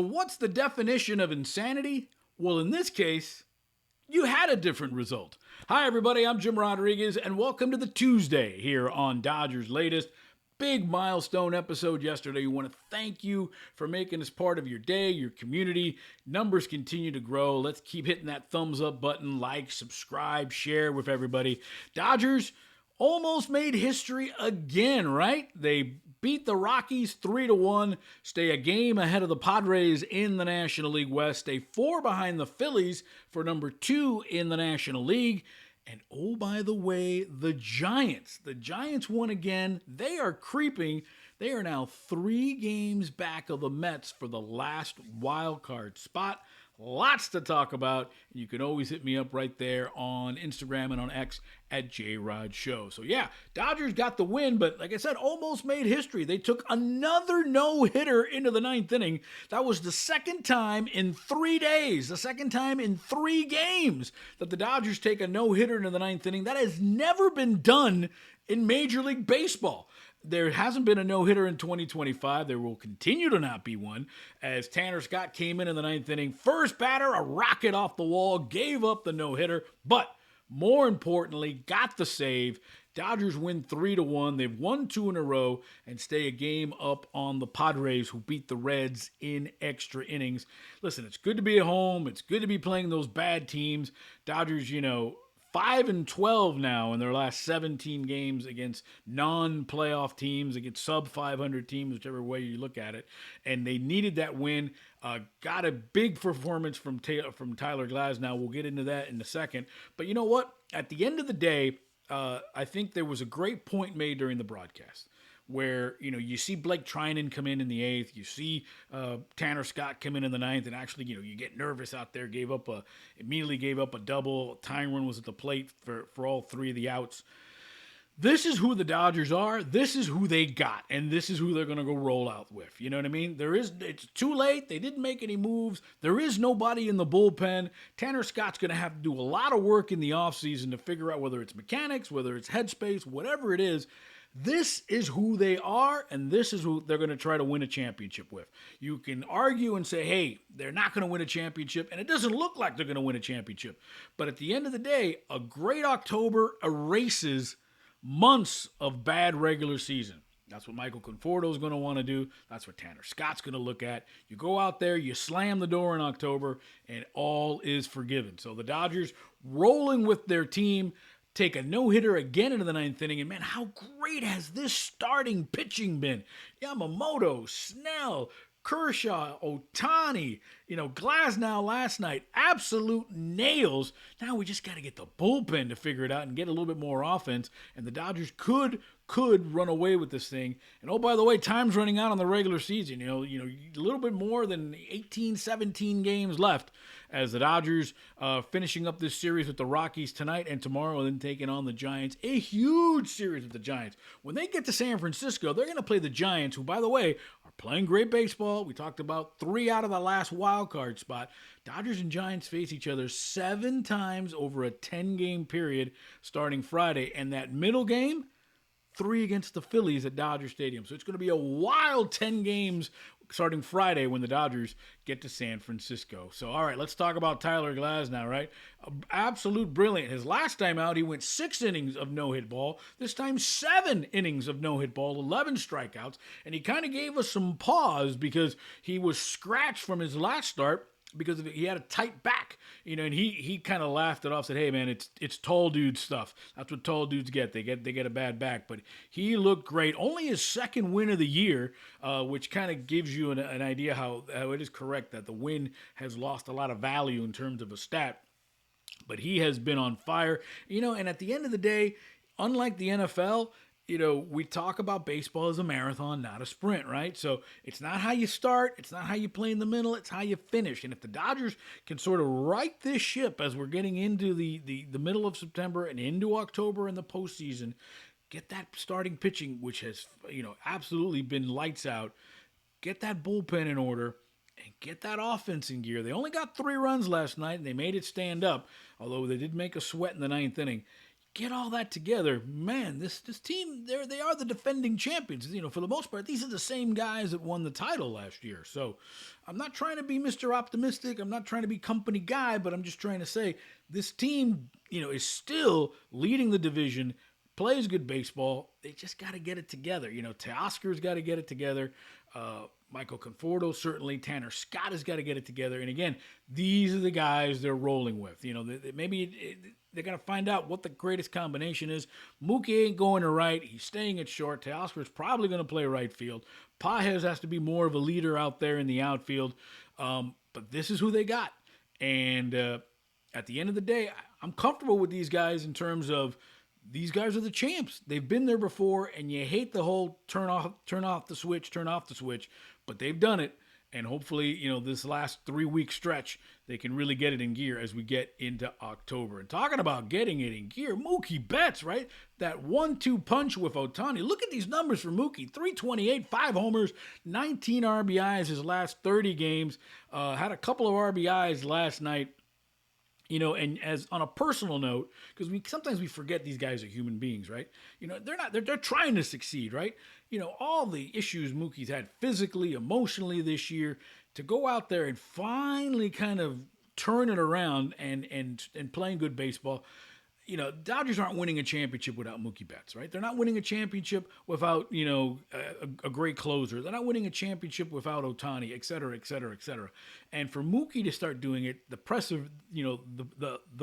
What's the definition of insanity? Well, in this case, you had a different result. Hi, everybody. I'm Jim Rodriguez, and welcome to the Tuesday here on Dodgers Latest. Big milestone episode yesterday. We want to thank you for making this part of your day, your community. Numbers continue to grow. Let's keep hitting that thumbs up button, like, subscribe, share with everybody. Dodgers almost made history again, right? They beat the Rockies 3-1, stay a game ahead of the Padres in the National League West, stay 4 behind the Phillies for number 2 in the National League. And oh, by the way, the Giants. The Giants won again. They are creeping. They are now 3 games back of the Mets for the last wild card spot. Lots to talk about. You can always hit me up right there on Instagram and on X at JRodShow. So yeah, Dodgers got the win, but like I said, almost made history. They took another no-hitter into the 9th inning. That was the second time in 3 days, the second time in 3 games that the Dodgers take a no-hitter into the 9th inning. That has never been done in Major League Baseball. There hasn't been a no-hitter in 2025. There will continue to not be one, as Tanner Scott came in the 9th inning. First batter, a rocket off the wall, gave up the no-hitter, but more importantly, got the save. Dodgers win 3-1. They've won 2 in a row and stay a game up on the Padres, who beat the Reds in extra innings. Listen, it's good to be at home. It's good to be playing those bad teams. Dodgers, 5-12 now in their last 17 games against non-playoff teams, against sub-500 teams, whichever way you look at it. And they needed that win. Got a big performance from Tyler Glasnow. We'll get into that in a second. But you know what? At the end of the day, I think there was a great point made during the broadcast, where, you see Blake Trinan come in the 8th, you see Tanner Scott come in the 9th, and actually, you get nervous out there, immediately gave up a double. Tyron was at the plate for all 3 of the outs. This is who the Dodgers are. This is who they got, and this is who they're going to go roll out with. You know what I mean? It's too late. They didn't make any moves. There is nobody in the bullpen. Tanner Scott's going to have to do a lot of work in the offseason to figure out whether it's mechanics, whether it's headspace, whatever it is. This is who they are, and this is who they're going to try to win a championship with. You can argue and say, hey, they're not going to win a championship, and it doesn't look like they're going to win a championship. But at the end of the day, a great October erases months of bad regular season. That's what Michael Conforto is going to want to do. That's what Tanner Scott's going to look at. You go out there, you slam the door in October, and all is forgiven. So the Dodgers, rolling with their team, take a no-hitter again into the 9th inning. And man, how great has this starting pitching been? Yamamoto, Snell, Kershaw, Ohtani, Glasnow last night, absolute nails. Now we just got to get the bullpen to figure it out and get a little bit more offense, and the Dodgers could run away with this thing. And oh, by the way, time's running out on the regular season. A little bit more than 18, 17 games left, as the Dodgers finishing up this series with the Rockies tonight and tomorrow, and then taking on the Giants. A huge series with the Giants. When they get to San Francisco, they're going to play the Giants, who, by the way, are playing great baseball. We talked about 3 out of the last wild card spot. Dodgers and Giants face each other 7 times over a 10-game period starting Friday. And that middle game, 3 against the Phillies at Dodger Stadium. So it's going to be a wild 10 games starting Friday when the Dodgers get to San Francisco. So, all right, let's talk about Tyler Glasnow, right? Absolute brilliant. His last time out, he went 6 innings of no-hit ball. This time, 7 innings of no-hit ball, 11 strikeouts. And he kind of gave us some pause because he was scratched from his last start because he had a tight back, and he kind of laughed it off, said, hey, man, it's tall dude stuff. That's what tall dudes get. They get a bad back. But he looked great. Only his 2nd win of the year, which kind of gives you an idea how it is correct that the win has lost a lot of value in terms of a stat. But he has been on fire, and at the end of the day, unlike the NFL, we talk about baseball as a marathon, not a sprint, right? So it's not how you start, it's not how you play in the middle, it's how you finish. And if the Dodgers can sort of right this ship as we're getting into the middle of September and into October in the postseason, get that starting pitching, which has, absolutely been lights out, get that bullpen in order, and get that offense in gear. They only got 3 runs last night, and they made it stand up, although they did make a sweat in the 9th inning. get all that together, man, this team, they are the defending champions. For the most part, these are the same guys that won the title last year. So I'm not trying to be Mr. Optimistic. I'm not trying to be company guy, but I'm just trying to say this team, is still leading the division, plays good baseball. They just got to get it together. Teoscar's got to get it together. Michael Conforto, certainly. Tanner Scott has got to get it together. And again, these are the guys they're rolling with. Maybe they're going to find out what the greatest combination is. Mookie ain't going to right. He's staying at short. Teoscar's probably going to play right field. Pages has to be more of a leader out there in the outfield. But this is who they got. And at the end of the day, I'm comfortable with these guys in terms of these guys are the champs. They've been there before, and you hate the whole turn off the switch, but they've done it. And hopefully, this last 3-week stretch, they can really get it in gear as we get into October. And talking about getting it in gear, Mookie Betts, right? That 1-2 punch with Ohtani. Look at these numbers for Mookie. 328, 5 homers, 19 RBIs his last 30 games. Had a couple of RBIs last night. And as on a personal note, because sometimes we forget these guys are human beings, right? They're trying to succeed, right? All the issues Mookie's had physically, emotionally this year, to go out there and finally kind of turn it around and playing good baseball. Dodgers aren't winning a championship without Mookie Betts, right? They're not winning a championship without, a great closer. They're not winning a championship without Ohtani, et cetera, et cetera, et cetera. And for Mookie to start doing it, the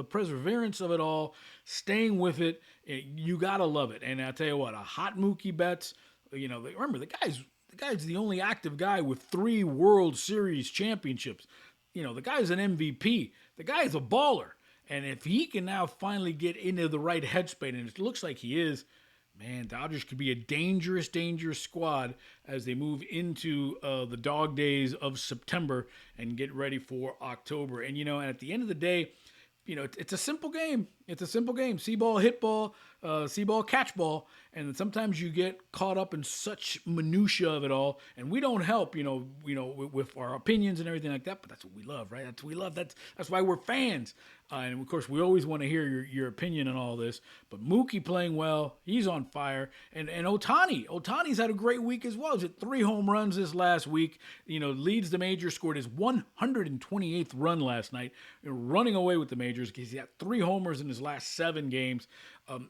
perseverance of it all, staying with it, you got to love it. And I'll tell you what, a hot Mookie Betts, remember, the guy's the only active guy with 3 World Series championships. The guy's an MVP. The guy's a baller. And if he can now finally get into the right headspace, and it looks like he is, man, Dodgers could be a dangerous, dangerous squad as they move into the dog days of September and get ready for October. And, and at the end of the day, it's a simple game. It's a simple game. See ball, hit ball, see ball, catch ball. And sometimes you get caught up in such minutia of it all. And we don't help, with our opinions and everything like that. But that's what we love, right? That's what we love. That's why we're fans. And of course, we always want to hear your opinion on all this. But Mookie playing well, he's on fire. And Ohtani's had a great week as well. He's hit 3 home runs this last week. Leads the majors, scored his 128th run last night, running away with the majors because he had 3 homers in his last 7 games.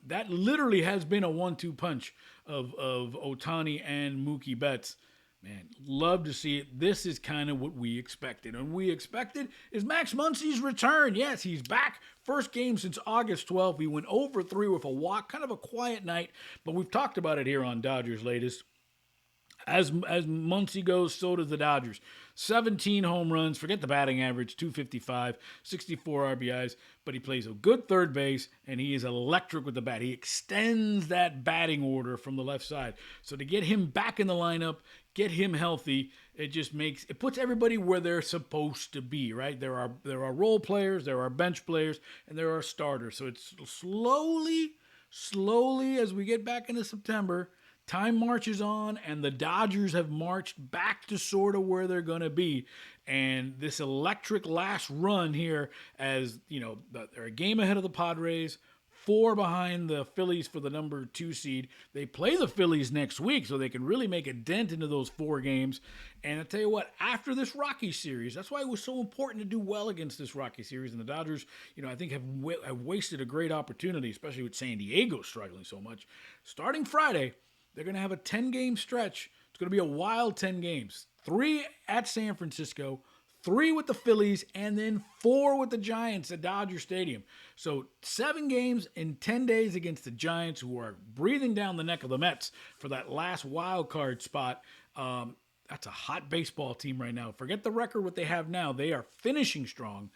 That literally has been a 1-2 punch of Ohtani and Mookie Betts. Man, love to see it. This is kind of what we expected. And we expected is Max Muncy's return. Yes, he's back. First game since August 12th. He went over 3 with a walk. Kind of a quiet night, but we've talked about it here on Dodgers Latest. As Muncy goes, so does the Dodgers. 17 home runs, forget the batting average, 255, 64 RBIs, but he plays a good third base, and he is electric with the bat. He extends that batting order from the left side. So to get him back in the lineup, get him healthy, it puts everybody where they're supposed to be, right? There are role players, there are bench players, and there are starters. So it's slowly as we get back into September, time marches on, and the Dodgers have marched back to sort of where they're going to be. And this electric last run here, as they're a game ahead of the Padres, 4 behind the Phillies for the number 2 seed. They play the Phillies next week, so they can really make a dent into those 4 games. And I tell you what, after this Rocky series, that's why it was so important to do well against this Rocky series. And the Dodgers, I think have wasted a great opportunity, especially with San Diego struggling so much. Starting Friday, they're going to have a 10-game stretch. It's going to be a wild 10 games. 3 at San Francisco, 3 with the Phillies, and then 4 with the Giants at Dodger Stadium. So 7 games in 10 days against the Giants, who are breathing down the neck of the Mets for that last wild card spot. That's a hot baseball team right now. Forget the record, what they have now. They are finishing strong.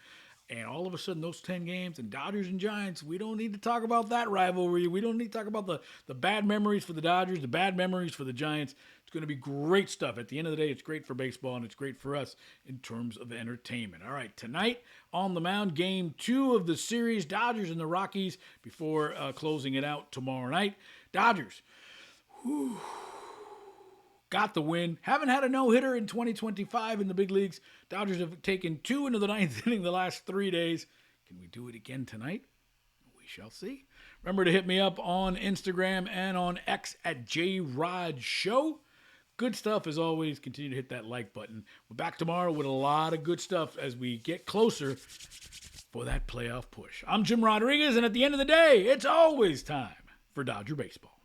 And all of a sudden, those 10 games, and Dodgers and Giants, we don't need to talk about that rivalry. We don't need to talk about the bad memories for the Dodgers, the bad memories for the Giants. It's going to be great stuff. At the end of the day, it's great for baseball, and it's great for us in terms of entertainment. All right, tonight on the mound, game 2 of the series, Dodgers and the Rockies, before closing it out tomorrow night. Dodgers, got the win. Haven't had a no-hitter in 2025 in the big leagues. Dodgers have taken 2 into the 9th inning the last 3 days. Can we do it again tonight? We shall see. Remember to hit me up on Instagram and on X at JRodShow. Good stuff as always. Continue to hit that like button. We're back tomorrow with a lot of good stuff as we get closer for that playoff push. I'm Jim Rodriguez, and at the end of the day, it's always time for Dodger Baseball.